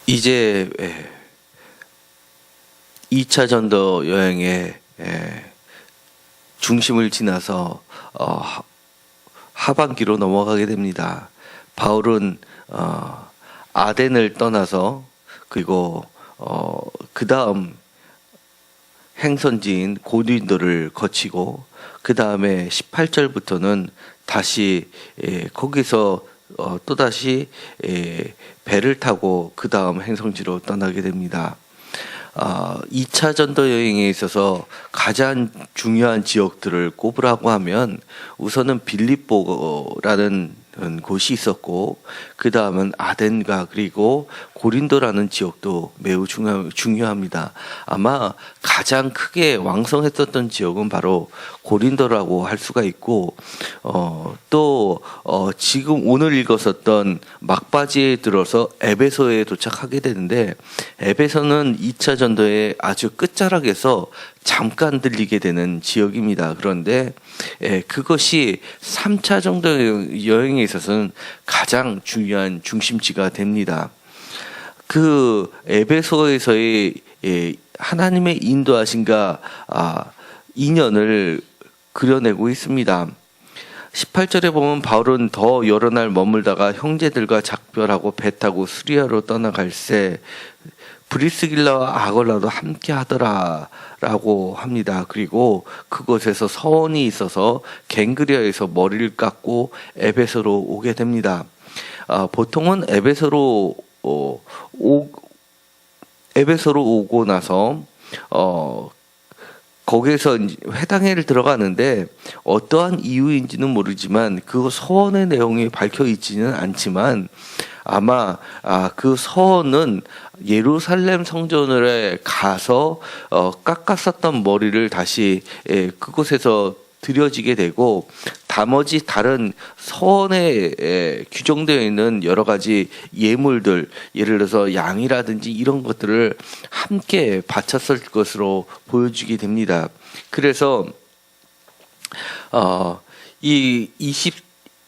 이제 2차 전도 여행의 중심을 지나서 하반기로 넘어가게 됩니다. 바울은 아덴을 떠나서 그리고 그 다음 행선지인 고린도를 거치고 그 다음에 18절부터는 다시 거기서 또다시 배를 타고 그 다음 행성지로 떠나게 됩니다. 2차 전도 여행에 있어서 가장 중요한 지역들을 꼽으라고 하면 우선은 빌립보라는 곳이 있었고 그 다음은 아덴과 그리고 고린도라는 지역도 매우 중요합니다. 아마 가장 크게 왕성했었던 지역은 바로 고린도라고 할 수가 있고 또 지금 오늘 읽었었던 막바지에 들어서 에베소에 도착하게 되는데 에베소는 2차 전도의 아주 끝자락에서 잠깐 들리게 되는 지역입니다. 그런데 그것이 3차 정도 여행에 있어서는 가장 중요한 중심지가 됩니다. 그 에베소에서의 하나님의 인도하심과 인연을 그려내고 있습니다. 18절에 보면 바울은 더 여러 날 머물다가 형제들과 작별하고 배 타고 수리아로 떠나갈새 브리스길라와 아골라도 함께 하더라 라고 합니다. 그리고 그곳에서 서원이 있어서 갱그리아에서 머리를 깎고 에베소로 오게 됩니다. 보통은 에베소로 오고 나서 거기에서 회당회를 들어가는데 어떠한 이유인지는 모르지만 그 서원의 내용이 밝혀 있지는 않지만 아마 그 서원은 예루살렘 성전에 가서 깎았었던 머리를 다시 그곳에서 드려지게 되고 나머지 다른 서원에 규정되어 있는 여러 가지 예물들, 예를 들어서 양이라든지 이런 것들을 함께 바쳤을 것으로 보여지게 됩니다. 그래서 이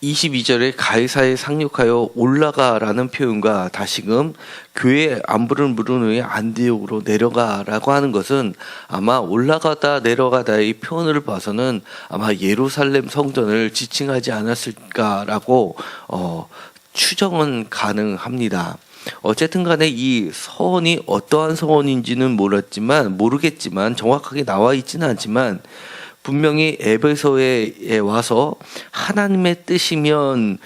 22절에 가이사에 상륙하여 올라가라는 표현과 다시금 교회 안부를 물은 후에 안디옥으로 내려가라고 하는 것은 아마 올라가다 내려가다의 표현을 봐서는 아마 예루살렘 성전을 지칭하지 않았을까라고 추정은 가능합니다. 어쨌든 간에 이 서원이 어떠한 서원인지는 모르겠지만 정확하게 나와 있지는 않지만 분명히 에베소에 와서 하나님의 뜻이면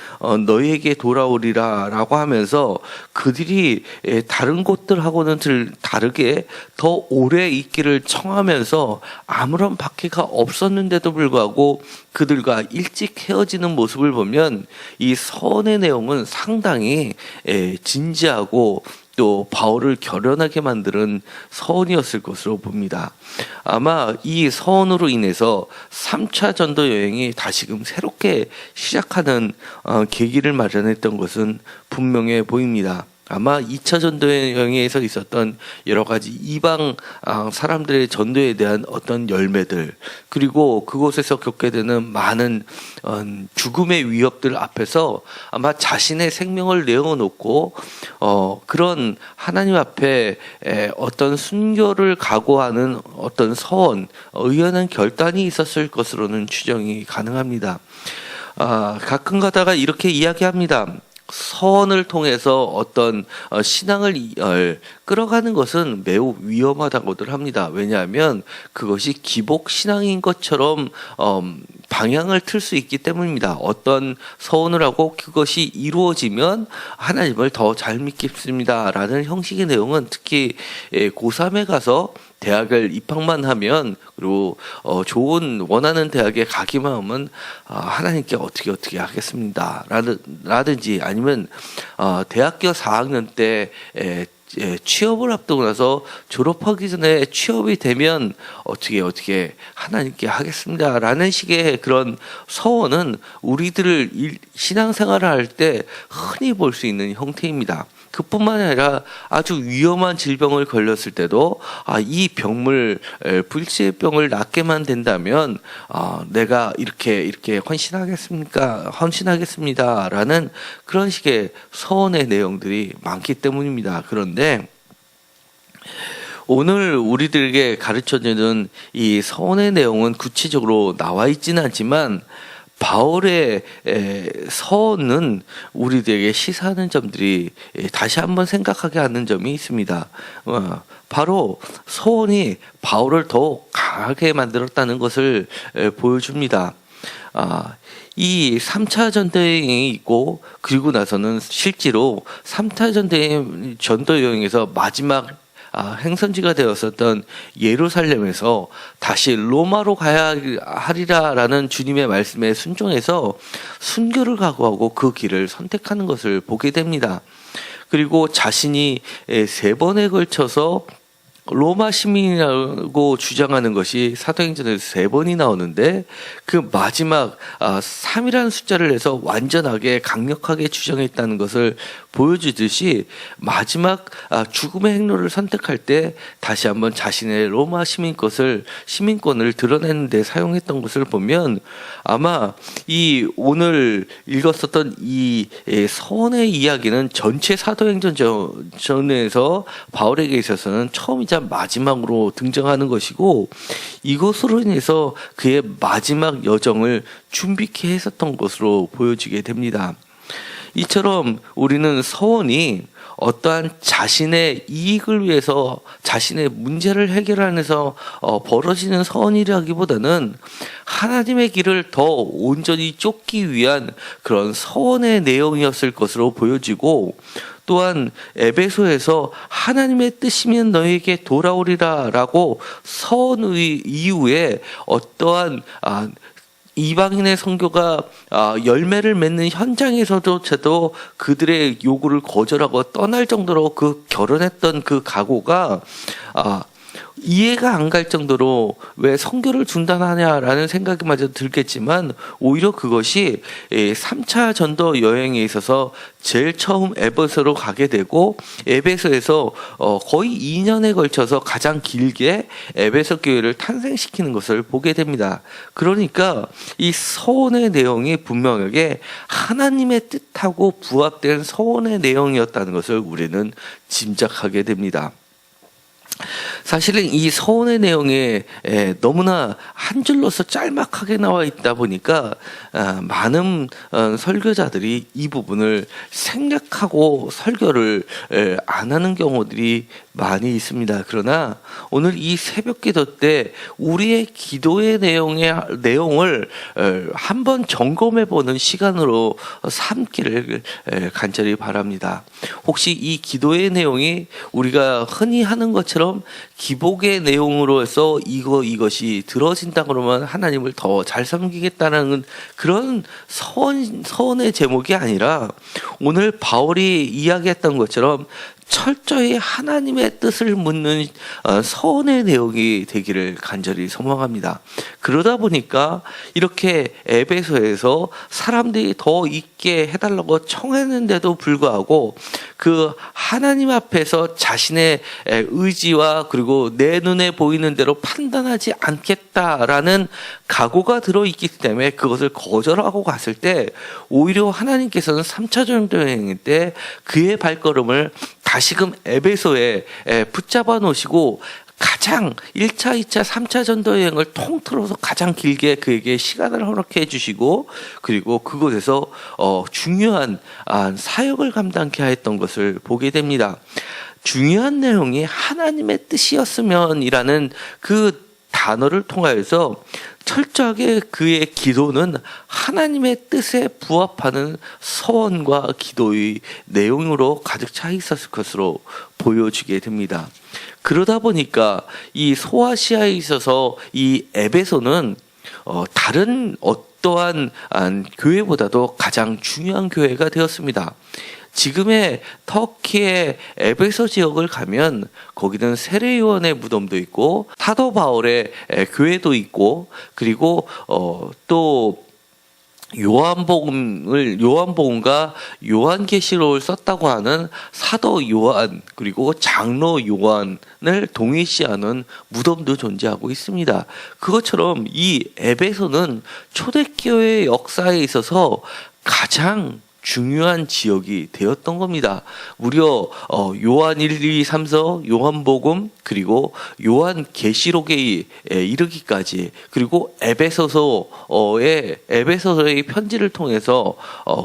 너희에게 돌아오리라 라고 하면서 그들이 다른 곳들하고는 다르게 더 오래 있기를 청하면서 아무런 박해가 없었는데도 불구하고 그들과 일찍 헤어지는 모습을 보면 이 서원의 내용은 상당히 진지하고 또 바울을 결연하게 만드는 서원이었을 것으로 봅니다. 아마 이 서원으로 인해서 3차 전도 여행이 다시금 새롭게 시작하는 계기를 마련했던 것은 분명해 보입니다. 아마 2차 전도 여행에서 있었던 여러 가지 이방 사람들의 전도에 대한 어떤 열매들, 그리고 그곳에서 겪게 되는 많은 죽음의 위협들 앞에서 아마 자신의 생명을 내어놓고 그런 하나님 앞에 어떤 순교를 각오하는 어떤 서원, 의연한 결단이 있었을 것으로는 추정이 가능합니다. 가끔 가다가 이렇게 이야기합니다. 서원을 통해서 어떤 신앙을 끌어가는 것은 매우 위험하다고들 합니다. 왜냐하면 그것이 기복 신앙인 것처럼 방향을 틀 수 있기 때문입니다. 어떤 서원을 하고 그것이 이루어지면 하나님을 더 잘 믿겠습니다 라는 형식의 내용은 특히 고3에 가서 대학을 입학만 하면 그리고 좋은 원하는 대학에 가기만 하면 하나님께 어떻게 하겠습니다 라든지 아니면 대학교 4학년 때 취업을 앞두고 나서 졸업하기 전에 취업이 되면 어떻게 하나님께 하겠습니다 라는 식의 그런 서원은 우리들을 신앙생활을 할 때 흔히 볼 수 있는 형태입니다. 그뿐만 아니라 아주 위험한 질병을 걸렸을 때도 이 병물 불치병을 낫게만 된다면 내가 이렇게 헌신하겠습니다라는 그런 식의 서원의 내용들이 많기 때문입니다. 그런데 오늘 우리들에게 가르쳐주는 이 서원의 내용은 구체적으로 나와 있지는 않지만 바울의 서원은 우리들에게 시사하는 점들이 다시 한번 생각하게 하는 점이 있습니다. 바로 서원이 바울을 더욱 강하게 만들었다는 것을 보여줍니다. 이 3차 전도여행이 있고 그리고 나서는 실제로 3차 전도여행에서 마지막 행선지가 되었었던 예루살렘에서 다시 로마로 가야 하리라라는 주님의 말씀에 순종해서 순교를 각오하고 그 길을 선택하는 것을 보게 됩니다. 그리고 자신이 3번에 걸쳐서 로마 시민이라고 주장하는 것이 사도행전에서 3번이 나오는데 그 마지막 3이라는 숫자를 해서 완전하게 강력하게 주장했다는 것을 보여주듯이 마지막 죽음의 행로를 선택할 때 다시 한번 자신의 로마 시민권을 드러내는 데 사용했던 것을 보면 아마 이 오늘 읽었었던 이 서원의 이야기는 전체 사도행전에서 바울에게 있어서는 처음이자 마지막으로 등장하는 것이고 이것으로 인해서 그의 마지막 여정을 준비케 했었던 것으로 보여지게 됩니다. 이처럼 우리는 서원이 어떠한 자신의 이익을 위해서 자신의 문제를 해결하면서 벌어지는 서원이라기보다는 하나님의 길을 더 온전히 쫓기 위한 그런 서원의 내용이었을 것으로 보여지고 또한 에베소에서 하나님의 뜻이면 너에게 돌아오리라 라고 서원의 이후에 어떠한 이방인의 선교가 열매를 맺는 현장에서도 그들의 요구를 거절하고 떠날 정도로 그 결혼했던 그 각오가 이해가 안 갈 정도로 왜 선교를 중단하냐라는 생각이 마저 들겠지만 오히려 그것이 3차 전도 여행에 있어서 제일 처음 에베소로 가게 되고 에베소에서 거의 2년에 걸쳐서 가장 길게 에베소 교회를 탄생시키는 것을 보게 됩니다. 그러니까 이 서원의 내용이 분명하게 하나님의 뜻하고 부합된 서원의 내용이었다는 것을 우리는 짐작하게 됩니다. 사실은 이 서원의 내용에 너무나 한 줄로서 짤막하게 나와 있다 보니까 많은 설교자들이 이 부분을 생략하고 설교를 안 하는 경우들이 많이 있습니다. 그러나 오늘 이 새벽 기도 때 우리의 기도의 내용을 한번 점검해 보는 시간으로 삼기를 간절히 바랍니다. 혹시 이 기도의 내용이 우리가 흔히 하는 것처럼 기복의 내용으로 해서 이것이 들어진다 그러면 하나님을 더 잘 섬기겠다는 그런 서원의 제목이 아니라 오늘 바울이 이야기했던 것처럼 철저히 하나님의 뜻을 묻는 서원의 내용이 되기를 간절히 소망합니다. 그러다 보니까 이렇게 에베소에서 사람들이 더 있게 해달라고 청했는데도 불구하고 그 하나님 앞에서 자신의 의지와 그리고 내 눈에 보이는 대로 판단하지 않겠다라는 각오가 들어있기 때문에 그것을 거절하고 갔을 때 오히려 하나님께서는 3차 전도여행 때 그의 발걸음을 다시금 에베소에 붙잡아 놓으시고 가장 1차, 2차, 3차 전도여행을 통틀어서 가장 길게 그에게 시간을 허락해 주시고 그리고 그곳에서 중요한 사역을 감당케 하였던 것을 보게 됩니다. 중요한 내용이 하나님의 뜻이었으면이라는 그 단어를 통하여서 철저하게 그의 기도는 하나님의 뜻에 부합하는 서원과 기도의 내용으로 가득 차 있었을 것으로 보여지게 됩니다. 그러다 보니까 이 소아시아에 있어서 이 에베소는 다른 어떠한 교회보다도 가장 중요한 교회가 되었습니다. 지금의 터키의 에베소 지역을 가면 거기는 세례요한의 무덤도 있고 사도 바울의 교회도 있고 그리고 또 요한복음과 요한계시록을 썼다고 하는 사도 요한 그리고 장로 요한을 동일시하는 무덤도 존재하고 있습니다. 그것처럼 이 에베소는 초대교회의 역사에 있어서 가장 중요한 지역이 되었던 겁니다. 무려 요한 1, 2, 3서, 요한복음 그리고 요한계시록에 이르기까지 그리고 에베소서의 편지를 통해서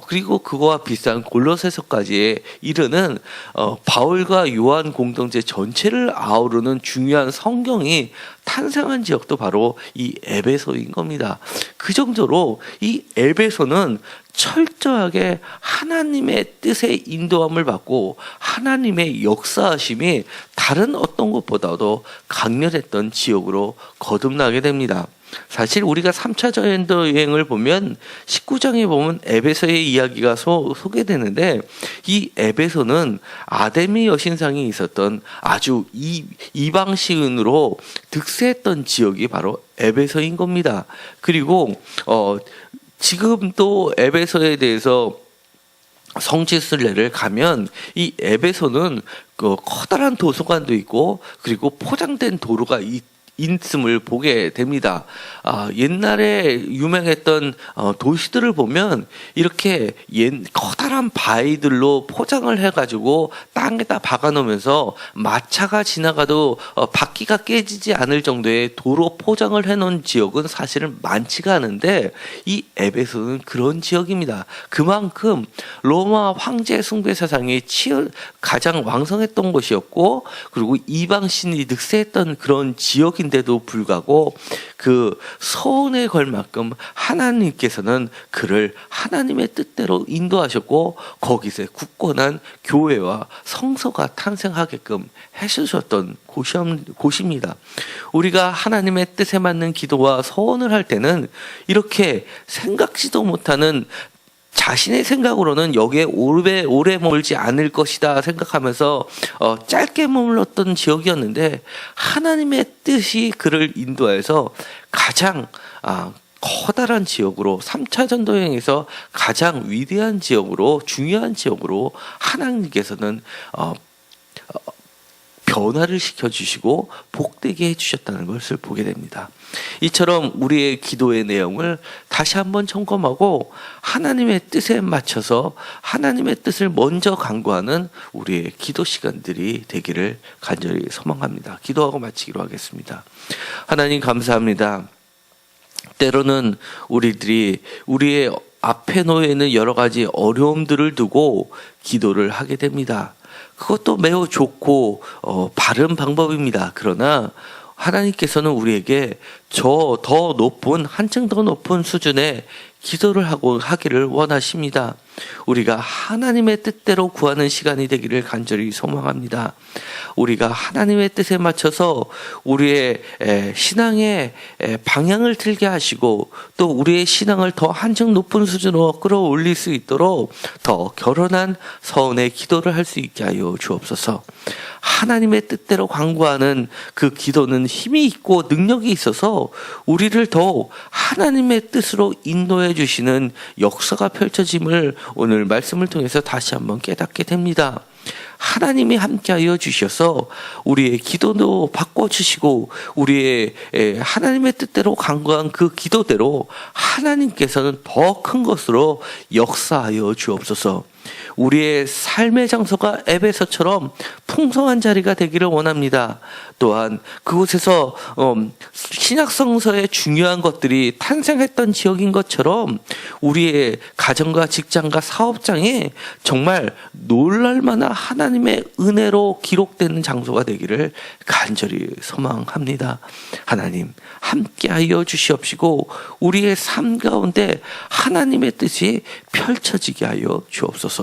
그리고 그거와 비슷한 골로새서까지에 이르는 바울과 요한 공동체 전체를 아우르는 중요한 성경이 탄생한 지역도 바로 이 에베소인 겁니다. 그 정도로 이 에베소는 철저하게 하나님의 뜻의 인도함을 받고 하나님의 역사하심이 다른 어떤 곳보다도 강렬했던 지역으로 거듭나게 됩니다. 사실 우리가 3차 전도 여행을 보면 19장에 보면 에베소의 이야기가 소개되는데 이 에베소는 아데미 여신상이 있었던 아주 이방 시인으로 득세했던 지역이 바로 에베소인 겁니다. 그리고 지금도 에베소에 대해서 성지순례를 가면 이 에베소는 그 커다란 도서관도 있고 그리고 포장된 도로가 있음을 보게 됩니다. 옛날에 유명했던 도시들을 보면 이렇게 커다란 바위들로 포장을 해가지고 땅에다 박아놓으면서 마차가 지나가도 바퀴가 깨지지 않을 정도의 도로 포장을 해놓은 지역은 사실은 많지가 않은데 이 에베소는 그런 지역입니다. 그만큼 로마 황제 숭배 사상이 가장 왕성했던 곳이었고 그리고 이방신이 득세했던 그런 지역인 데도 불구하고 그 서원에 걸 만큼 하나님께서는 그를 하나님의 뜻대로 인도하셨고 거기서 굳건한 교회와 성서가 탄생하게끔 해주셨던 곳입니다. 우리가 하나님의 뜻에 맞는 기도와 서원을 할 때는 이렇게 생각지도 못하는 자신의 생각으로는 여기에 오래 머물지 않을 것이다 생각하면서 짧게 머물렀던 지역이었는데 하나님의 뜻이 그를 인도해서 가장 커다란 지역으로 3차 전도여행에서 가장 위대한 지역으로 중요한 지역으로 하나님께서는 변화를 시켜주시고 복되게 해주셨다는 것을 보게 됩니다. 이처럼 우리의 기도의 내용을 다시 한번 점검하고 하나님의 뜻에 맞춰서 하나님의 뜻을 먼저 간구하는 우리의 기도 시간들이 되기를 간절히 소망합니다. 기도하고 마치기로 하겠습니다. 하나님 감사합니다. 때로는 우리들이 우리의 앞에 놓여 있는 여러 가지 어려움들을 두고 기도를 하게 됩니다. 그것도 매우 좋고 바른 방법입니다. 그러나 하나님께서는 우리에게 더 높은 한층 더 높은 수준의 기도를 하기를 원하십니다. 우리가 하나님의 뜻대로 구하는 시간이 되기를 간절히 소망합니다. 우리가 하나님의 뜻에 맞춰서 우리의 신앙의 방향을 틀게 하시고 또 우리의 신앙을 더 한층 높은 수준으로 끌어올릴 수 있도록 더 결연한 서원의 기도를 할 수 있게 하여 주옵소서. 하나님의 뜻대로 간구하는 그 기도는 힘이 있고 능력이 있어서 우리를 더욱 하나님의 뜻으로 인도해 주시는 역사가 펼쳐짐을 오늘 말씀을 통해서 다시 한번 깨닫게 됩니다. 하나님이 함께하여 주셔서 우리의 기도도 바꿔주시고 우리의 하나님의 뜻대로 간구한 그 기도대로 하나님께서는 더 큰 것으로 역사하여 주옵소서. 우리의 삶의 장소가 에베소처럼 풍성한 자리가 되기를 원합니다. 또한 그곳에서 신약성서의 중요한 것들이 탄생했던 지역인 것처럼 우리의 가정과 직장과 사업장에 정말 놀랄만한 하나님의 은혜로 기록되는 장소가 되기를 간절히 소망합니다. 하나님 함께하여 주시옵시고 우리의 삶 가운데 하나님의 뜻이 펼쳐지게 하여 주옵소서.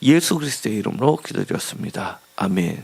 예수 그리스도의 이름으로 기도드렸습니다. 아멘.